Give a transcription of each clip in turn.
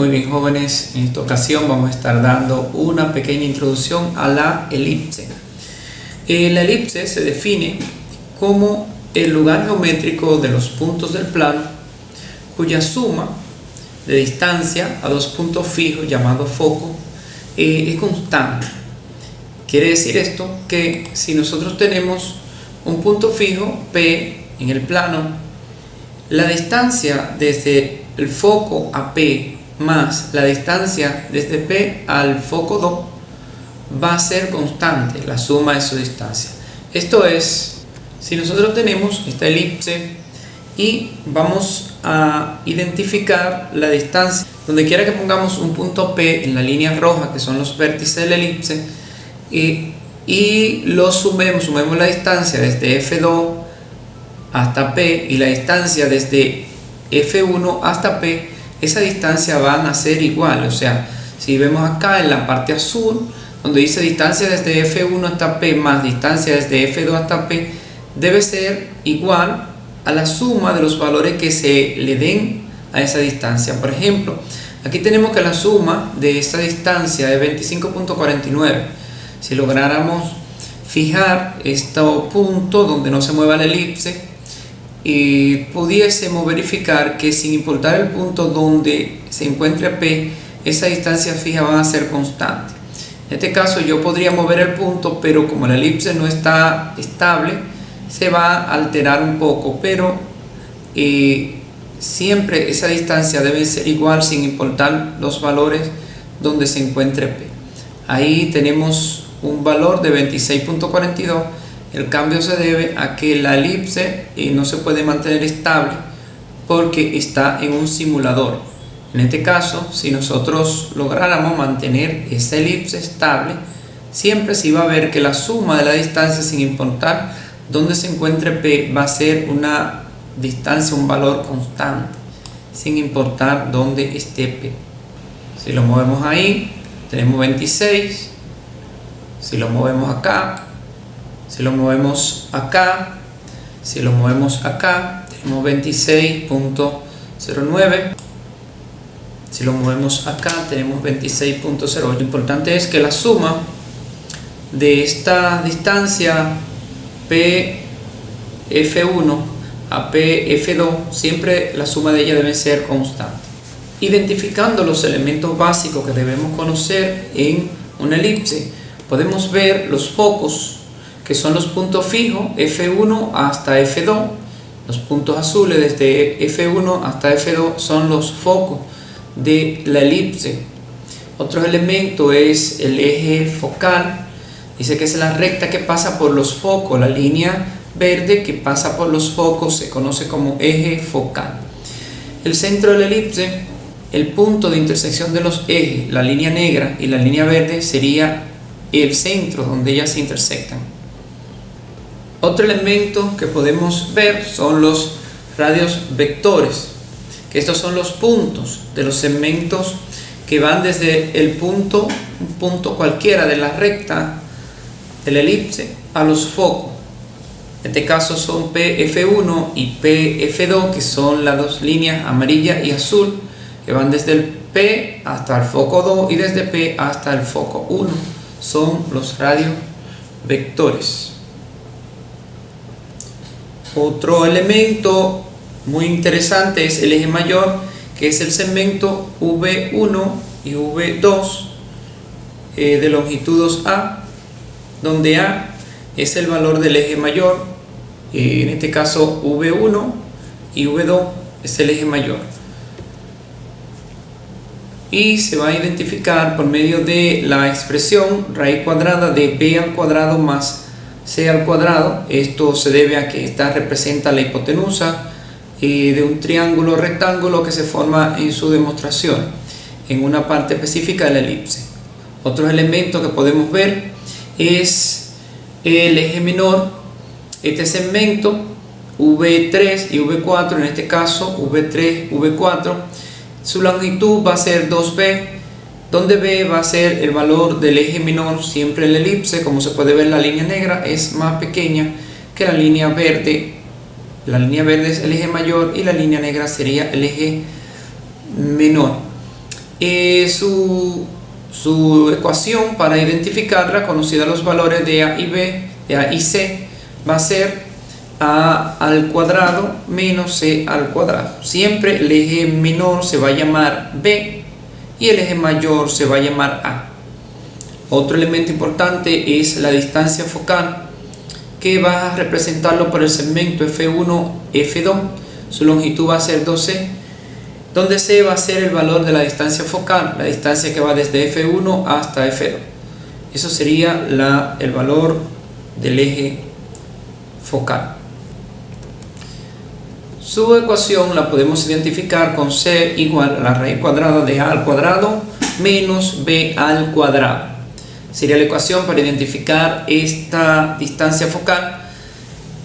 Muy bien, jóvenes, en esta ocasión vamos a estar dando una pequeña introducción a la elipse. La elipse se define como el lugar geométrico de los puntos del plano cuya suma de distancia a dos puntos fijos llamados focos es constante. Quiere decir esto que si nosotros tenemos un punto fijo P en el plano, la distancia desde el foco a P más la distancia desde P al foco 2 va a ser constante, la suma de su distancia. Esto es, si nosotros tenemos esta elipse y vamos a identificar la distancia, donde quiera que pongamos un punto P en la línea roja, que son los vértices de la elipse, y lo sumemos la distancia desde F2 hasta P y la distancia desde F1 hasta P, esa distancia van a ser igual. O sea, si vemos acá en la parte azul, donde dice distancia desde F1 hasta P más distancia desde F2 hasta P, debe ser igual a la suma de los valores que se le den a esa distancia. Por ejemplo, aquí tenemos que la suma de esa distancia es 25.49. Si lográramos fijar este punto donde no se mueva la elipse, y pudiésemos verificar que sin importar el punto donde se encuentre P, esa distancia fija va a ser constante. En este caso yo podría mover el punto, pero como la elipse no está estable, se va a alterar un poco, pero siempre esa distancia debe ser igual sin importar los valores donde se encuentre P. Ahí tenemos un valor de 26.42. El cambio se debe a que la elipse no se puede mantener estable porque está en un simulador. En este caso, si nosotros lográramos mantener esa elipse estable, siempre se va a ver que la suma de la distancia, sin importar dónde se encuentre P, va a ser una distancia, un valor constante, sin importar dónde esté P. Si lo movemos ahí, tenemos 26. Si lo movemos acá, si lo movemos acá, si lo movemos acá, tenemos 26.09. Si lo movemos acá, tenemos 26.08. Lo importante es que la suma de esta distancia PF1 a PF2, siempre la suma de ella debe ser constante. Identificando los elementos básicos que debemos conocer en una elipse, podemos ver los focos, que son los puntos fijos F1 hasta F2. Los puntos azules desde F1 hasta F2 son los focos de la elipse. Otro elemento es el eje focal. Dice que es la recta que pasa por los focos. La línea verde que pasa por los focos se conoce como eje focal. El centro de la elipse, el punto de intersección de los ejes, la línea negra y la línea verde, sería el centro donde ellas se intersectan. Otro elemento que podemos ver son los radios vectores, que estos son los puntos de los segmentos que van desde el punto, un punto cualquiera de la recta de la elipse, a los focos. En este caso son PF1 y PF2, que son las dos líneas amarilla y azul, que van desde el P hasta el foco 2 y desde P hasta el foco 1. Son los radios vectores. Otro elemento muy interesante es el eje mayor, que es el segmento V1 y V2 de longitudes A, donde A es el valor del eje mayor, en este caso V1 y V2 es el eje mayor, y se va a identificar por medio de la expresión raíz cuadrada de B al cuadrado más C al cuadrado. Esto se debe a que esta representa la hipotenusa de un triángulo rectángulo que se forma en su demostración en una parte específica de la elipse. Otro elemento que podemos ver es el eje menor. Este segmento V3 y V4, en este caso V3, V4, su longitud va a ser 2B, donde B va a ser el valor del eje menor. Siempre en la elipse, como se puede ver, la línea negra es más pequeña que la línea verde. La línea verde es el eje mayor y la línea negra sería el eje menor. Su ecuación para identificarla, conocida los valores de A y B, de A y C, va a ser A al cuadrado menos C al cuadrado. Siempre el eje menor se va a llamar B y el eje mayor se va a llamar A. Otro elemento importante es la distancia focal, que va a representarlo por el segmento F1, F2. Su longitud va a ser 2C, donde C va a ser el valor de la distancia focal, la distancia que va desde F1 hasta F2. Eso sería el valor del eje focal. Su ecuación la podemos identificar con C igual a la raíz cuadrada de A al cuadrado menos B al cuadrado. Sería la ecuación para identificar esta distancia focal.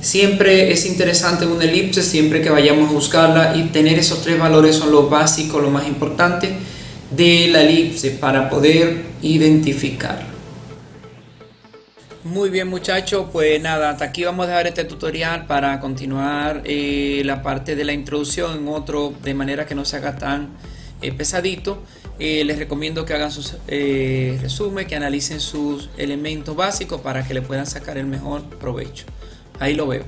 Siempre es interesante una elipse, siempre que vayamos a buscarla, y tener esos tres valores son lo básico, lo más importante de la elipse para poder identificarla. Muy bien, muchachos, pues nada, hasta aquí vamos a dejar este tutorial para continuar la parte de la introducción en otro, de manera que no se haga tan pesadito. Les recomiendo que hagan sus resumen, que analicen sus elementos básicos para que le puedan sacar el mejor provecho. Ahí lo veo.